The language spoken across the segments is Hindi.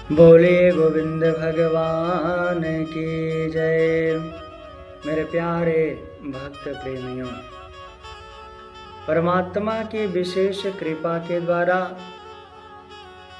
बोले गोविंद भगवान की जय। मेरे प्यारे भक्त प्रेमियों, परमात्मा की विशेष कृपा के द्वारा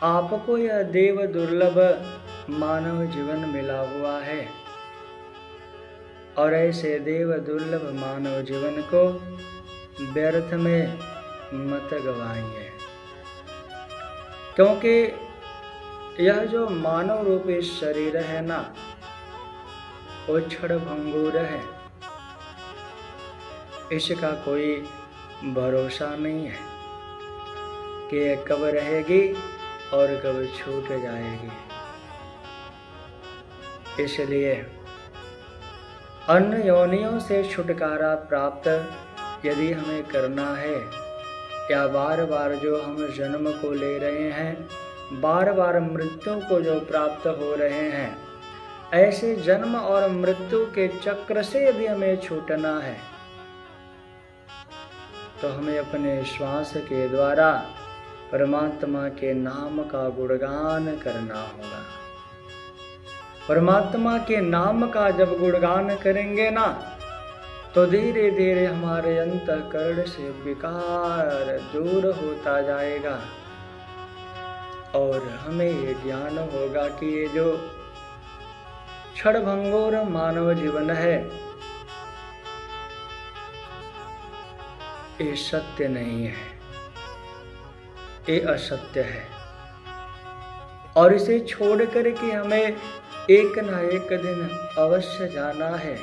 आपको यह देव दुर्लभ मानव जीवन मिला हुआ है और ऐसे देव दुर्लभ मानव जीवन को व्यर्थ में मत गवाइए, क्योंकि यह जो मानव रूपी शरीर है ना, वो क्षण भंगुर है। इसका कोई भरोसा नहीं है कि ये कब रहेगी और कब छूट जाएगी। इसलिए अन्य योनियों से छुटकारा प्राप्त यदि हमें करना है, या बार बार जो हम जन्म को ले रहे हैं, बार बार मृत्यु को जो प्राप्त हो रहे हैं, ऐसे जन्म और मृत्यु के चक्र से यदि हमें छूटना है, तो हमें अपने श्वास के द्वारा परमात्मा के नाम का गुणगान करना होगा। परमात्मा के नाम का जब गुणगान करेंगे ना, तो धीरे धीरे हमारे अंतःकरण से विकार दूर होता जाएगा और हमें ये ज्ञान होगा कि ये जो क्षणभंगुर मानव जीवन है, ये सत्य नहीं है, ये असत्य है और इसे छोड़ कर के हमें एक ना एक दिन अवश्य जाना है।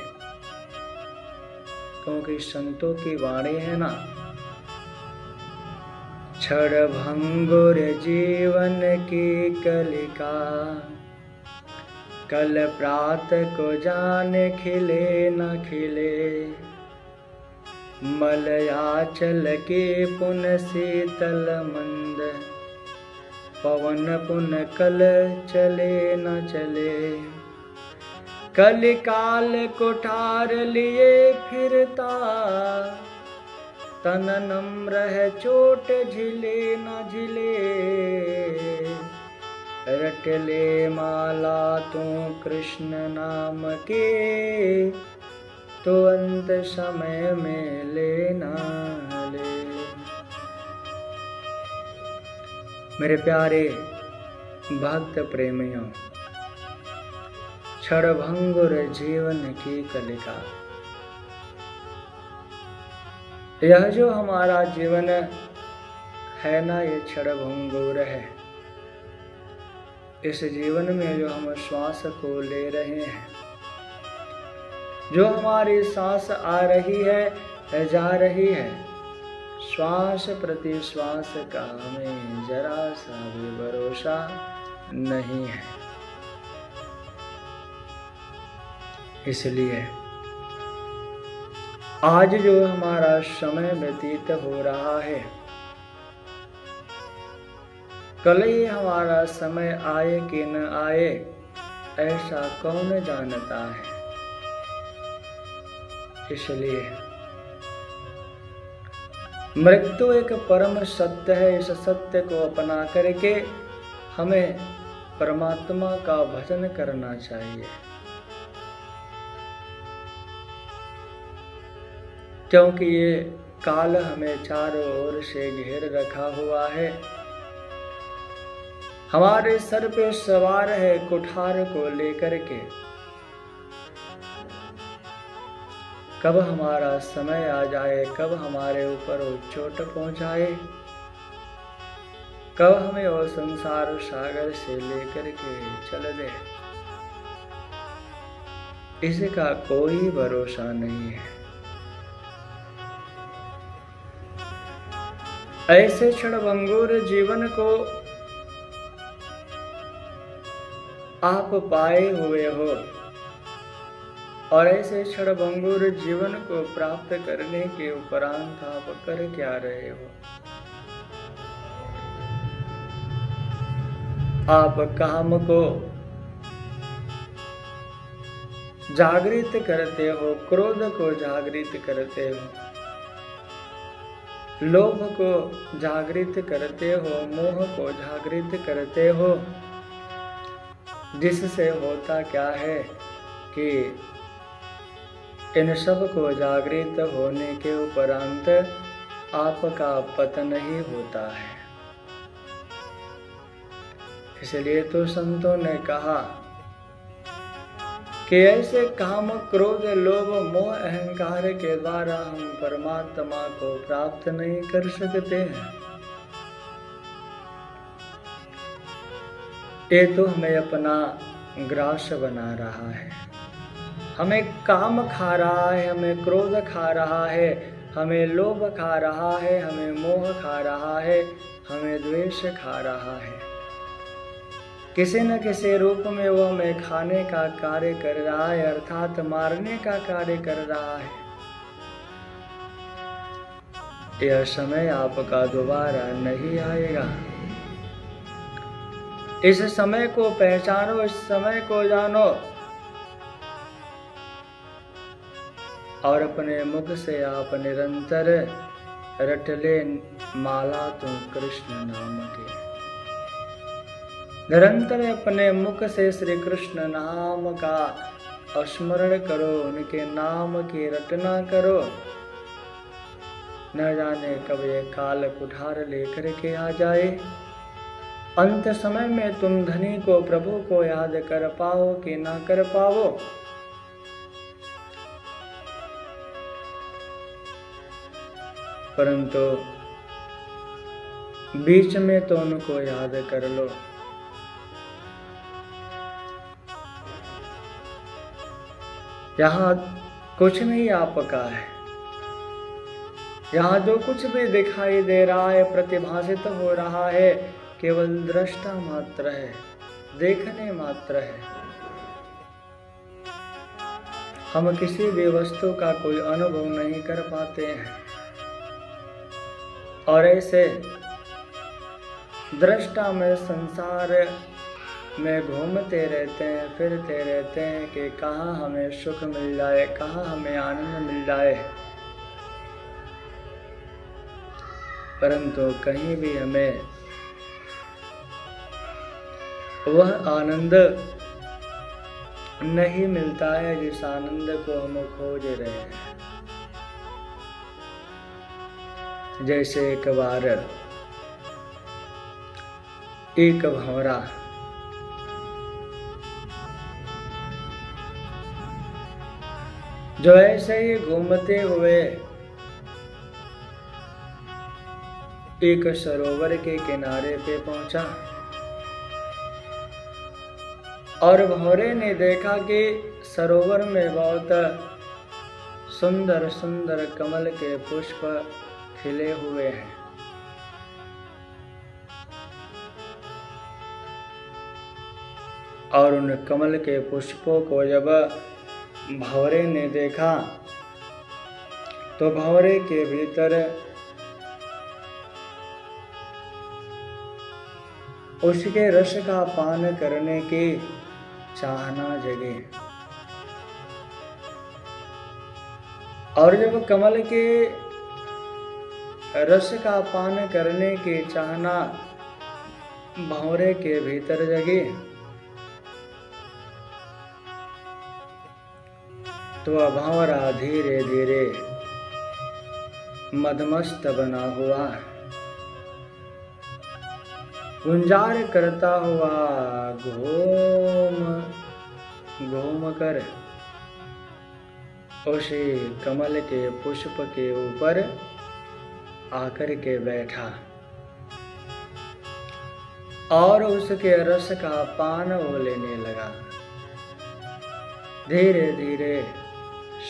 क्योंकि संतों की वाणी है ना, क्षणभंगुर जीवन की कलिका, कल प्रातः को जाने खिले न खिले, मलयाचल के पुन शीतल मंद, पवन पुन कल चले न चले, कलिकाल कुठार लिए फिरता, तन नम्र है चोट झिले न झिले, रट ले माला तू कृष्ण नाम के, तो अंत समय में लेना ले। मेरे प्यारे भक्त प्रेमियों, क्षणभंगुर जीवन की कलिका, यह जो हमारा जीवन है ना, ये क्षणभंगुर है। इस जीवन में जो हम श्वास को ले रहे हैं, जो हमारी सांस आ रही है जा रही है, श्वास प्रति श्वास का हमें जरा सा भी भरोसा नहीं है। इसलिए आज जो हमारा समय व्यतीत हो रहा है, कल ही हमारा समय आए कि न आए, ऐसा कौन जानता है। इसलिए मृत्यु एक परम सत्य है। इस सत्य को अपना करके हमें परमात्मा का भजन करना चाहिए, क्योंकि ये काल हमें चारों ओर से घेर रखा हुआ है। हमारे सर पे सवार है कुठार को लेकर के। कब हमारा समय आ जाए, कब हमारे ऊपर वो चोट पहुंचाए, कब हमें वो संसार सागर से लेकर के चल दे, इसका कोई भरोसा नहीं है। ऐसे क्षणभंगुर जीवन को आप पाए हुए हो और ऐसे क्षणभंगुर जीवन को प्राप्त करने के उपरांत आप कर क्या रहे हो? आप काम को जागृत करते हो, क्रोध को जागृत करते हो, लोभ को जागृत करते हो, मोह को जागृत करते हो, जिससे होता क्या है कि इन सब को जागृत होने के उपरांत आपका पतन ही होता है। इसलिए तो संतों ने कहा कि ऐसे काम, क्रोध, लोभ, मोह, अहंकार के द्वारा हम परमात्मा को प्राप्त नहीं कर सकते हैं। ये तो हमें अपना ग्रास बना रहा है, हमें काम खा रहा है, हमें क्रोध खा रहा है, हमें लोभ खा रहा है, हमें मोह खा रहा है, हमें द्वेष खा रहा है। किसी न किसी रूप में वो हमें खाने का कार्य कर रहा है, अर्थात मारने का कार्य कर रहा है। यह समय आपका दोबारा नहीं आएगा। इस समय को पहचानो, इस समय को जानो और अपने मुख से आप निरंतर रट ले माला तो कृष्ण नाम के। निरंतर अपने मुख से श्री कृष्ण नाम का स्मरण करो, उनके नाम की रटना करो। न जाने कब ये काल कुठार लेकर के आ जाए, अंत समय में तुम धनी को, प्रभु को याद कर पाओ कि ना कर पाओ। परंतु बीच में तो उनको याद कर लो। यहाँ कुछ नहीं आपका है, यहाँ जो कुछ भी दिखाई दे रहा है, प्रतिभासित हो रहा है, केवल दृष्टा मात्र है, देखने मात्र है। हम किसी भी वस्तु का कोई अनुभव नहीं कर पाते हैं और ऐसे दृष्टा में संसार में घूमते रहते हैं, फिरते रहते हैं कि कहाँ हमें सुख मिल जाए, कहाँ हमें आनंद मिल जाए, परंतु कहीं भी हमें वह आनंद नहीं मिलता है जिस आनंद को हम खोज रहे हैं। जैसे एक बार एक भंवरा जो ऐसे ही घूमते हुए एक सरोवर के किनारे पे पहुंचा और भंवरे ने देखा कि सरोवर में बहुत सुंदर सुंदर कमल के पुष्प खिले हुए हैं। और उन कमल के पुष्पों को जब भंवरे ने देखा तो भंवरे के भीतर उसके रस का पान करने की चाहना जगी। और जब कमल के रस का पान करने की चाहना भंवरे के भीतर जगी तो भंवरा धीरे धीरे मदमस्त बना हुआ गुंजार करता हुआ घूम घूम कर उसी कमल के पुष्प के ऊपर आकर के बैठा और उसके रस का पान वो लेने लगा। धीरे धीरे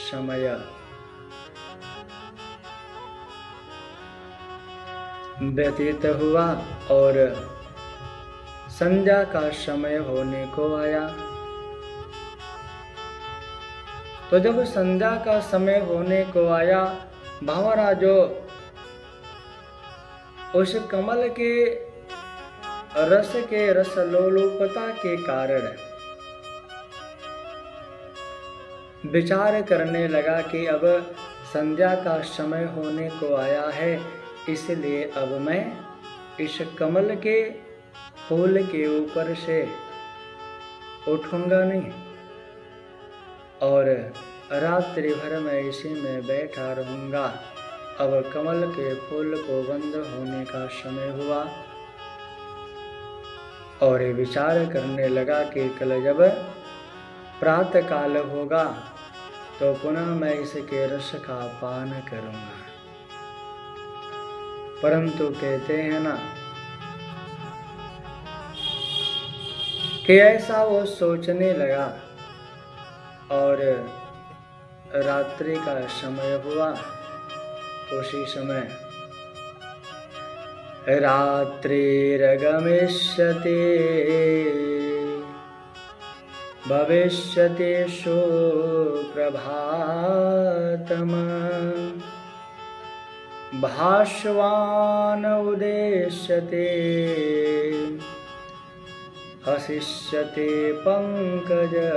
समय व्यतीत हुआ और संध्या का समय होने को आया। तो जब संध्या का समय होने को आया, भंवरा जो उस कमल के रसलोलुपता के कारण विचार करने लगा कि अब संध्या का समय होने को आया है, इसलिए अब मैं इस कमल के फूल के ऊपर से उठूंगा नहीं और रात्रि भर मैं इसी में बैठा रहूंगा। अब कमल के फूल को बंद होने का समय हुआ और ये विचार करने लगा कि कल जब प्रातः काल होगा तो पुनः मैं इसके रस का पान करूंगा। परंतु कहते हैं ना कि ऐसा वो सोचने लगा और रात्रि का समय हुआ। उसी समय रात्रिरगमिष्यति भविष्यति सुप्रभातम् भास्वान् उदेष्यते हसिष्यते पंकजप्रे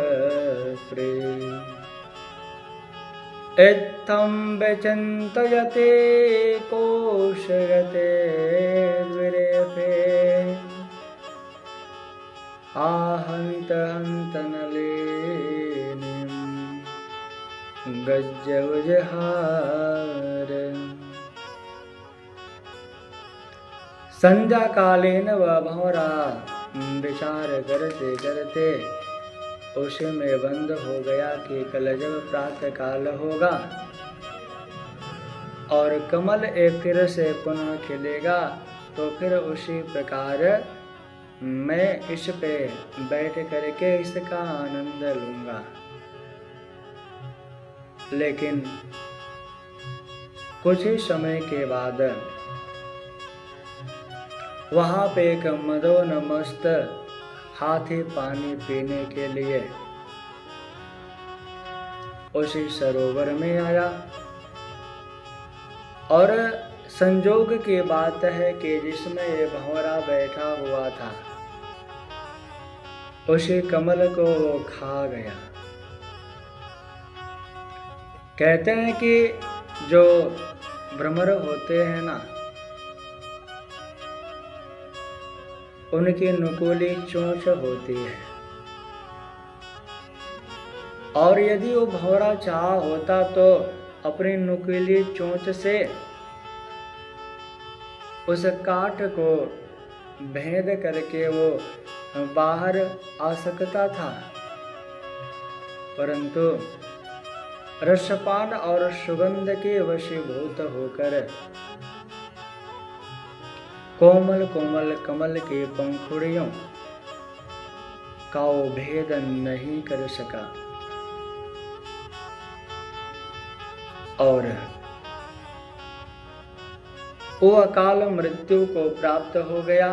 इत्थं विचिन्तयते कोशयते द्विरेफे आहन्त हन्तनलिनीं गज्जवजहार। संध्या कालीन वह भंवरा विचार करते करते उसी में बंद हो गया कि कल जब प्रातः काल होगा और कमल एक फिर से पुनः खिलेगा तो फिर उसी प्रकार मैं इस पे बैठ करके इसका आनंद लूंगा। लेकिन कुछ ही समय के बाद वहां पे एक मदोन्मस्त हाथी पानी पीने के लिए उसी सरोवर में आया और संजोग की बात है कि जिसमें ये भंवरा बैठा हुआ था उसी कमल को वो खा गया। कहते हैं कि जो भ्रमर होते हैं ना उनकी नुकीली चोंच होती है और यदि वो भंवरा चाह होता तो अपनी नुकीली चोंच से उस काट को भेद करके वो बाहर आ सकता था, परंतु रसपान और सुगंध के वशीभूत होकर कोमल कोमल कमल के पंखुड़ियों का वो भेद नहीं कर सका और वो अकाल मृत्यु को प्राप्त हो गया।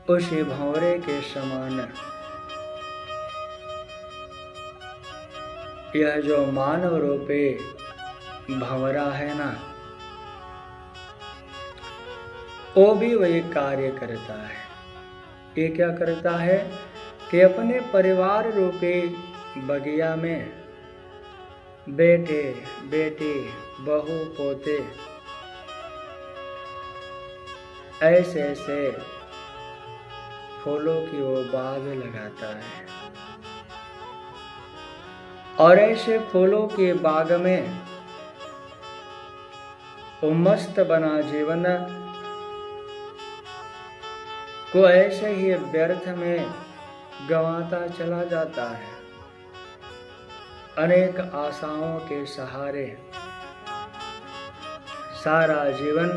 उसी भंवरे के समान यह जो मानव रूपी भंवरा है ना वो भी वही कार्य करता है। ये क्या करता है कि अपने परिवार रूपी बगिया में बेटे बेटी बहू पोते ऐसे ऐसे फूलों की वो बाग लगाता है और ऐसे फूलों के बाग में वो मस्त बना जीवन को ऐसे ही व्यर्थ में गंवाता चला जाता है। अनेक आशाओं के सहारे सारा जीवन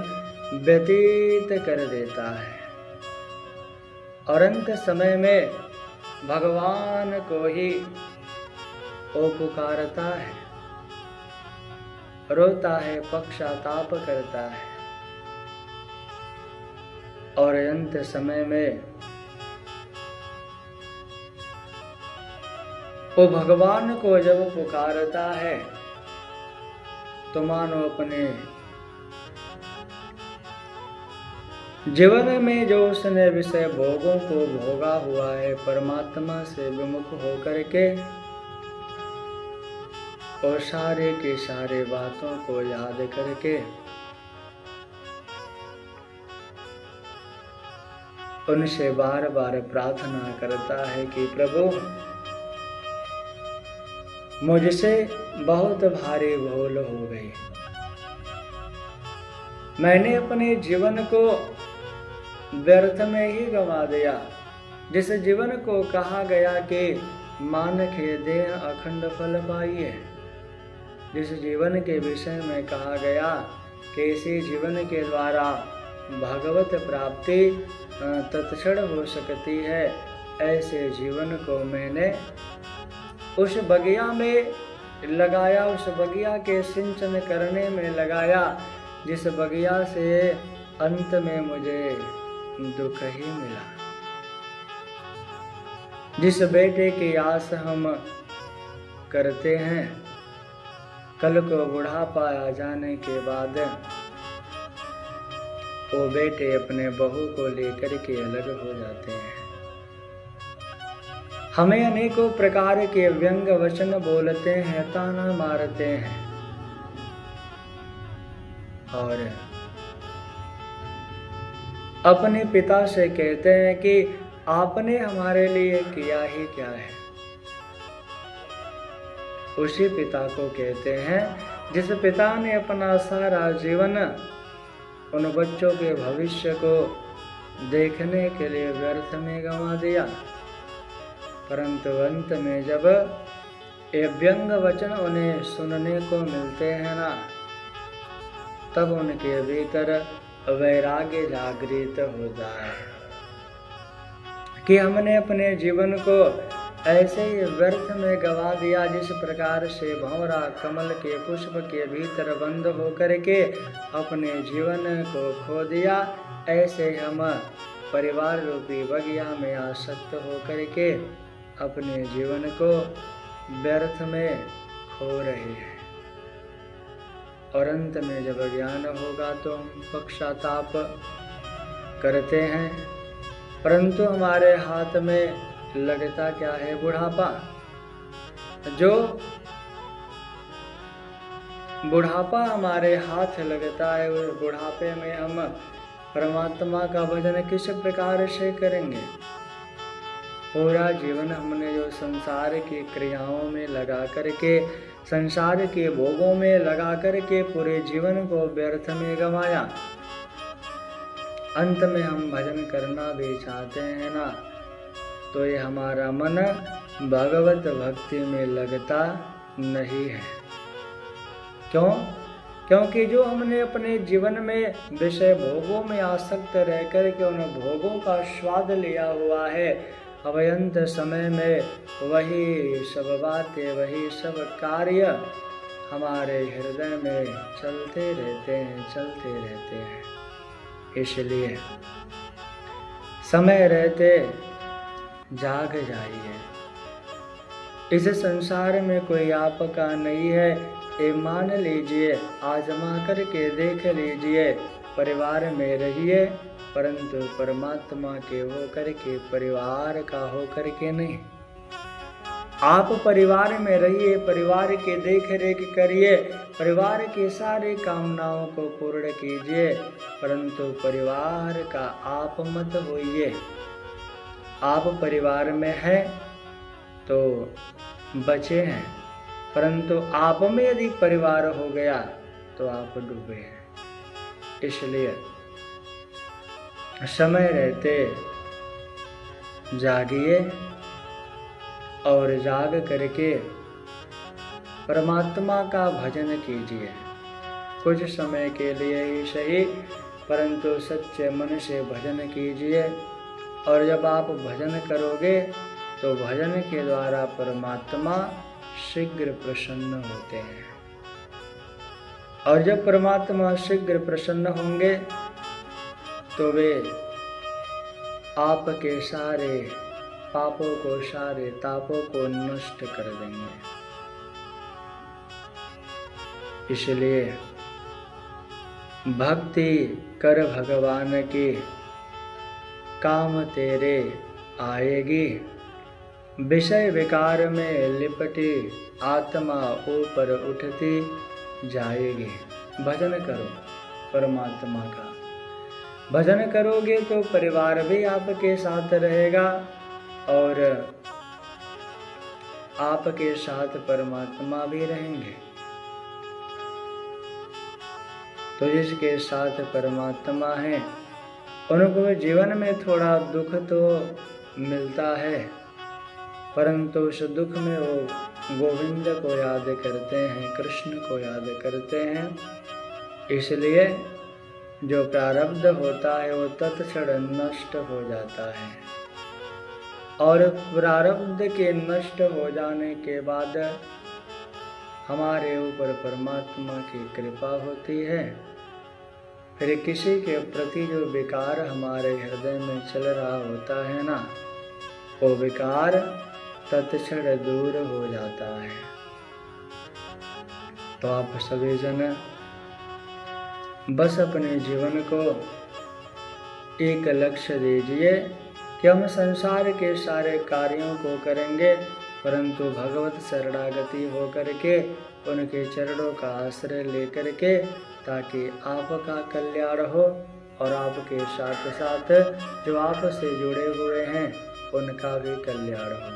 व्यतीत कर देता है और अंत समय में भगवान को ही वो पुकारता है, रोता है, पश्चाताप करता है और अंत समय में वो भगवान को जब पुकारता है तो मानो अपने जीवन में जो उसने विषय भोगों को भोगा हुआ है परमात्मा से विमुख होकर के और सारे के सारे बातों को याद करके उनसे बार बार प्रार्थना करता है कि प्रभु मुझसे बहुत भारी भूल हो गई, मैंने अपने जीवन को व्यर्थ में ही गंवा दिया। जिस जीवन को कहा गया कि मानखे देह अखंड फल पाइए, जिस जीवन के विषय में कहा गया कि इसी जीवन के द्वारा भगवत प्राप्ति तत्क्षण हो सकती है, ऐसे जीवन को मैंने उस बगिया में लगाया, उस बगिया के सिंचन करने में लगाया, जिस बगिया से अंत में मुझे दुख ही मिला। जिस बेटे की आस हम करते हैं, कल को बुढ़ापा आ जाने के बाद वो बेटे अपने बहू को लेकर के अलग हो जाते हैं। हमें अनेकों प्रकार के व्यंग वचन बोलते हैं, ताना मारते हैं और अपने पिता से कहते हैं कि आपने हमारे लिए किया ही क्या है। उसी पिता को कहते हैं जिस पिता ने अपना सारा जीवन उन बच्चों के भविष्य को देखने के लिए व्यर्थ में गंवा दिया, परंतु अंत में जब ये व्यंग वचन उन्हें सुनने को मिलते हैं ना, तब उनके भीतर वैराग्य जागृत होता है कि हमने अपने जीवन को ऐसे ही व्यर्थ में गवा दिया। जिस प्रकार से भंवरा कमल के पुष्प के भीतर बंद होकर के अपने जीवन को खो दिया, ऐसे हम परिवार रूपी बगिया में आसक्त होकर के अपने जीवन को व्यर्थ में खो रहे हैं। और अंत में जब ज्ञान होगा तो हम पश्चाताप करते हैं, परंतु हमारे हाथ में लगता क्या है? बुढ़ापा। जो बुढ़ापा हमारे हाथ लगता है, उस बुढ़ापे में हम परमात्मा का भजन किस प्रकार से करेंगे? पूरा जीवन हमने जो संसार की क्रियाओं में लगा करके, संसार के भोगों में लगा करके पूरे जीवन को व्यर्थ में गंवाया। अंत में हम भजन करना भी चाहते हैं ना, तो ये हमारा मन भगवत भक्ति में लगता नहीं है। क्यों? क्योंकि जो हमने अपने जीवन में विषय भोगों में आसक्त रह कर के उन भोगों का स्वाद लिया हुआ है, अब अंत समय में वही सब बातें, वही सब कार्य हमारे हृदय में चलते रहते हैं। इसलिए समय रहते जाग जाइए। इस संसार में कोई आपका नहीं है, ये मान लीजिए, आजमा करके देख लीजिए। परिवार में रहिए, परंतु परमात्मा के होकर के, परिवार का होकर के नहीं। आप परिवार में रहिए, परिवार के देख रेख करिए, परिवार की सारी कामनाओं को पूर्ण कीजिए, परंतु परिवार का आप मत होइए। आप परिवार में हैं तो बचे हैं, परंतु आप में यदि परिवार हो गया तो आप डूबे हैं। इसलिए समय रहते जागिए और जाग करके परमात्मा का भजन कीजिए। कुछ समय के लिए ही सही, परंतु सच्चे मन से भजन कीजिए। और जब आप भजन करोगे तो भजन के द्वारा परमात्मा शीघ्र प्रसन्न होते हैं। और जब परमात्मा शीघ्र प्रसन्न होंगे तो वे आपके सारे पापों को, सारे तापों को नष्ट कर देंगे। इसलिए भक्ति कर भगवान की, काम तेरे आएगी। विषय विकार में लिपटी आत्मा ऊपर उठती जाएगी। भजन करो परमात्मा का, भजन करोगे तो परिवार भी आपके साथ रहेगा और आपके साथ परमात्मा भी रहेंगे। तो जिसके साथ परमात्मा है उनको जीवन में थोड़ा दुख तो मिलता है, परंतु उस दुख में वो गोविंद को याद करते हैं, कृष्ण को याद करते हैं। इसलिए जो प्रारब्ध होता है वो तत्क्षण नष्ट हो जाता है और प्रारब्ध के नष्ट हो जाने के बाद हमारे ऊपर परमात्मा की कृपा होती है। फिर किसी के प्रति जो विकार हमारे हृदय में चल रहा होता है ना, वो विकार तत्क्षण दूर हो जाता है। तो आप सभी जन बस अपने जीवन को एक लक्ष्य दीजिए कि हम संसार के सारे कार्यों को करेंगे, परंतु भगवत शरणागति होकर के उनके चरणों का आश्रय लेकर के, ताकि आपका कल्याण हो और आपके साथ साथ जो आपसे जुड़े हुए हैं उनका भी कल्याण हो।